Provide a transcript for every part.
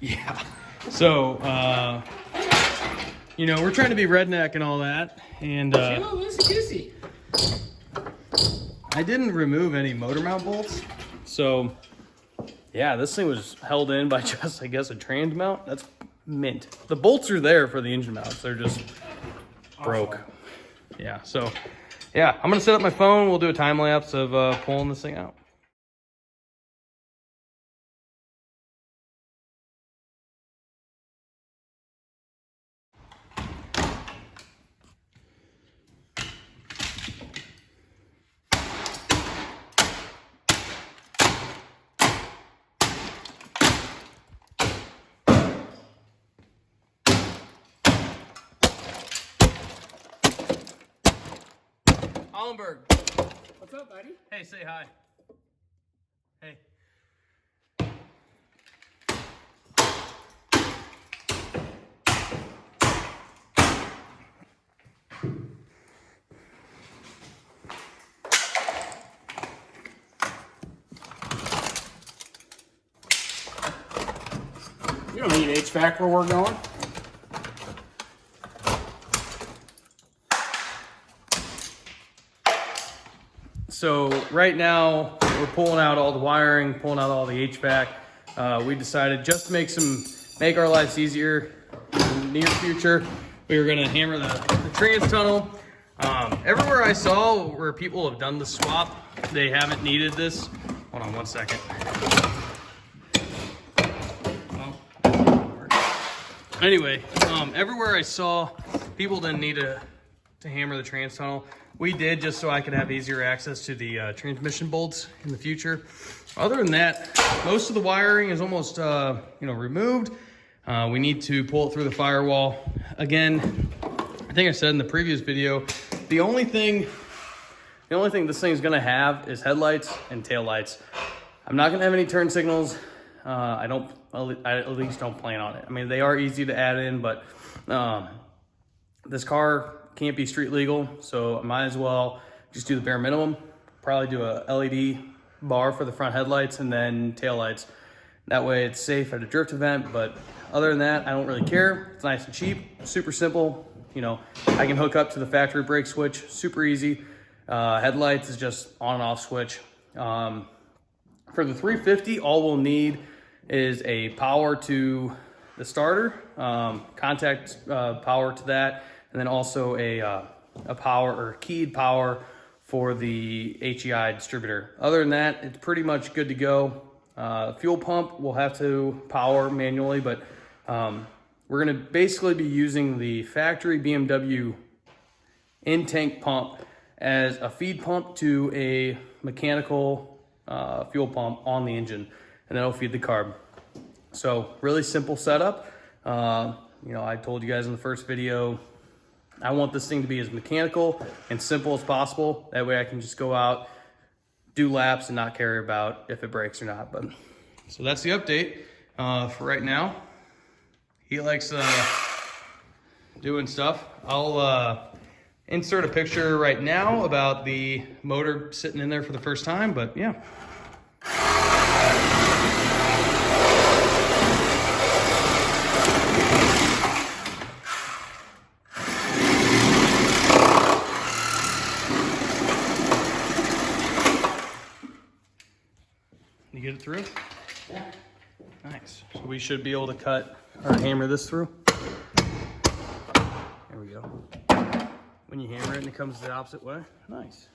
Yeah. So, you know, we're trying to be redneck and all that. And I didn't remove any motor mount bolts. So, yeah, this thing was held in by just, I guess, a trans mount. That's mint. The bolts are there for the engine mounts. They're just broke. Yeah, so, yeah, I'm going to set up my phone. We'll do a time lapse of pulling this thing out. Hollenberg. What's up, buddy? Hey, say hi. Hey. You don't need HVAC where we're going. So right now we're pulling out all the wiring, pulling out all the HVAC. We decided just to make our lives easier in the near future. We were gonna hammer the trans tunnel. Everywhere I saw where people have done the swap, they haven't needed this. Hold on one second. Anyway, everywhere I saw people didn't need to hammer the trans tunnel. We did, just so I could have easier access to the transmission bolts in the future. Other than that, most of the wiring is almost removed. We need to pull it through the firewall. Again, I think I said in the previous video, the only thing this thing's gonna have is headlights and taillights. I'm not gonna have any turn signals. I at least don't plan on it. I mean, they are easy to add in, but this car can't be street legal, so I might as well just do the bare minimum. Probably do a LED bar for the front headlights and then taillights. That way it's safe at a drift event, but other than that, I don't really care. It's nice and cheap, super simple. You know, I can hook up to the factory brake switch, super easy. Headlights is just on and off switch. For the 350, all we'll need is a power to the starter, contact power to that, and then also a power or keyed power for the HEI distributor. Other than that, it's pretty much good to go. Fuel pump we'll have to power manually, but we're gonna basically be using the factory BMW in-tank pump as a feed pump to a mechanical fuel pump on the engine, and then it'll feed the carb. So really simple setup. You know, I told you guys in the first video, I want this thing to be as mechanical and simple as possible. That way I can just go out, do laps, and not care about if it breaks or not. But so that's the update for right now. He likes doing stuff. I'll insert a picture right now about the motor sitting in there for the first time, but yeah. You get it through? Yeah. Nice. So we should be able to cut or hammer this through. There we go. When you hammer it and it comes the opposite way. Nice.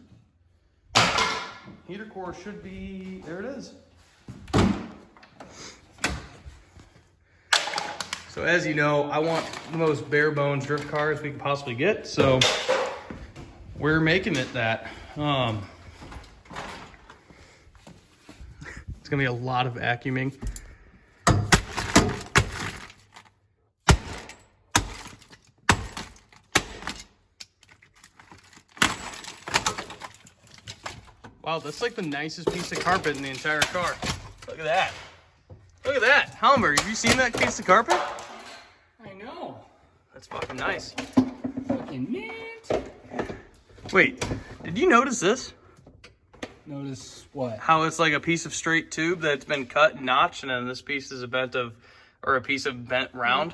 Heater core should be, there it is. So as you know, I want the most bare bones drift cars we can possibly get. So we're making it that. It's gonna be a lot of vacuuming. Wow, that's like the nicest piece of carpet in the entire car. Look at that. Look at that. Helmer, have you seen that piece of carpet? I know. That's fucking nice. Fucking mint. Wait, did you notice this? Notice what? How it's like a piece of straight tube that's been cut and notched, and then this piece is a piece of bent round.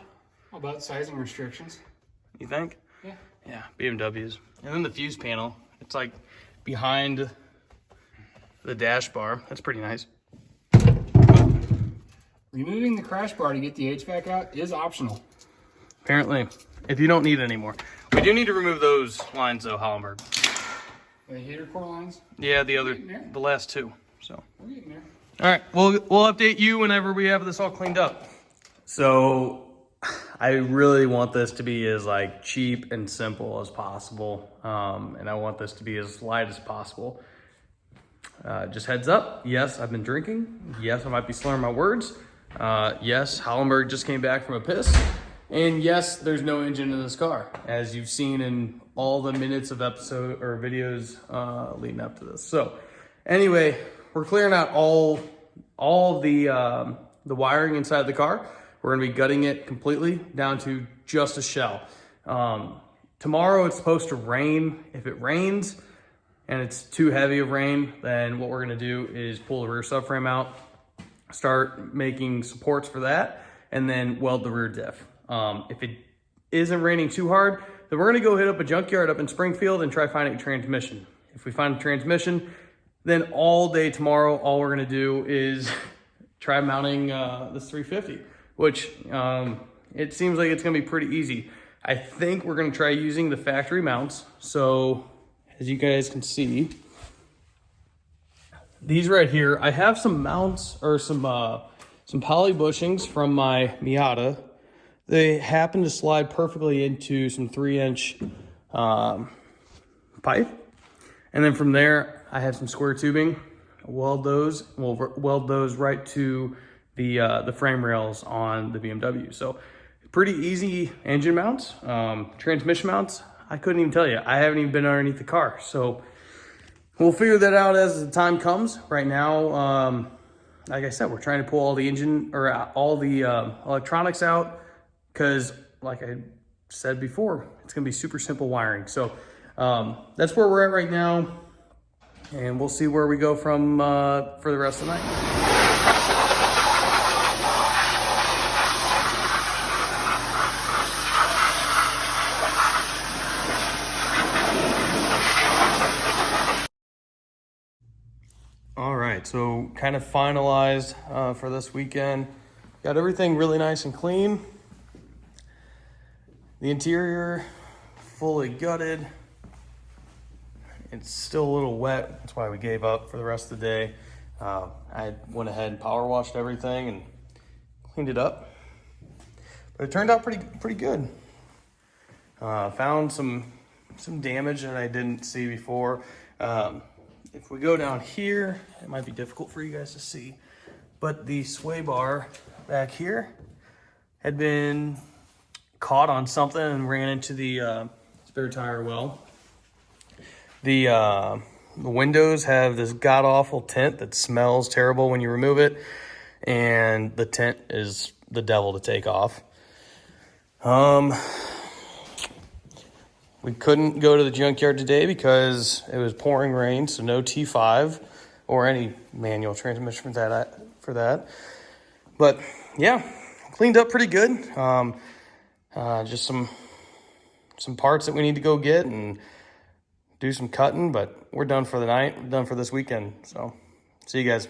How about sizing restrictions? You think? Yeah. Yeah, BMWs. And then the fuse panel, it's like behind the dash bar. That's pretty nice. Removing the crash bar to get the HVAC out is optional. Apparently, if you don't need it anymore. We do need to remove those lines though, Hollenberg. The heater core lines? Yeah, the last two. So. We're getting there. All right, we'll update you whenever we have this all cleaned up. So I really want this to be as like cheap and simple as possible. And I want this to be as light as possible. Just heads up. Yes, I've been drinking. Yes, I might be slurring my words. Yes, Hollenberg just came back from a piss. And yes, there's no engine in this car, as you've seen in all the minutes of episode or videos leading up to this. So anyway, we're clearing out all the wiring inside the car. We're gonna be gutting it completely down to just a shell. Tomorrow it's supposed to rain. If it rains and it's too heavy of rain, then what we're gonna do is pull the rear subframe out, start making supports for that, and then weld the rear diff. If it isn't raining too hard, then we're gonna go hit up a junkyard up in Springfield and try finding a transmission. If we find a transmission, then all day tomorrow, all we're gonna do is try mounting this 350, which it seems like it's gonna be pretty easy. I think we're gonna try using the factory mounts. So as you guys can see, these right here, I have some mounts or some poly bushings from my Miata. They happen to slide perfectly into some 3-inch pipe. And then from there, I have some square tubing. We'll weld those right to the frame rails on the BMW. So pretty easy engine mounts. Transmission mounts, I couldn't even tell you. I haven't even been underneath the car. So we'll figure that out as the time comes. Right now, like I said, we're trying to pull all the engine or all the electronics out, because like I said before, it's gonna be super simple wiring. So that's where we're at right now, and we'll see where we go from for the rest of the night. All right, so kind of finalized for this weekend. Got everything really nice and clean. The interior, fully gutted. It's still a little wet, that's why we gave up for the rest of the day. I went ahead and power washed everything and cleaned it up. But it turned out pretty good. Found some damage that I didn't see before. If we go down here, it might be difficult for you guys to see, but the sway bar back here had been caught on something and ran into the spare tire well. The windows have this god-awful tint that smells terrible when you remove it, and the tint is the devil to take off. We couldn't go to the junkyard today because it was pouring rain, so no T5 or any manual transmission for that. But yeah, cleaned up pretty good. Just some parts that we need to go get and do some cutting, but we're done for the night. We're done for this weekend. So see you guys.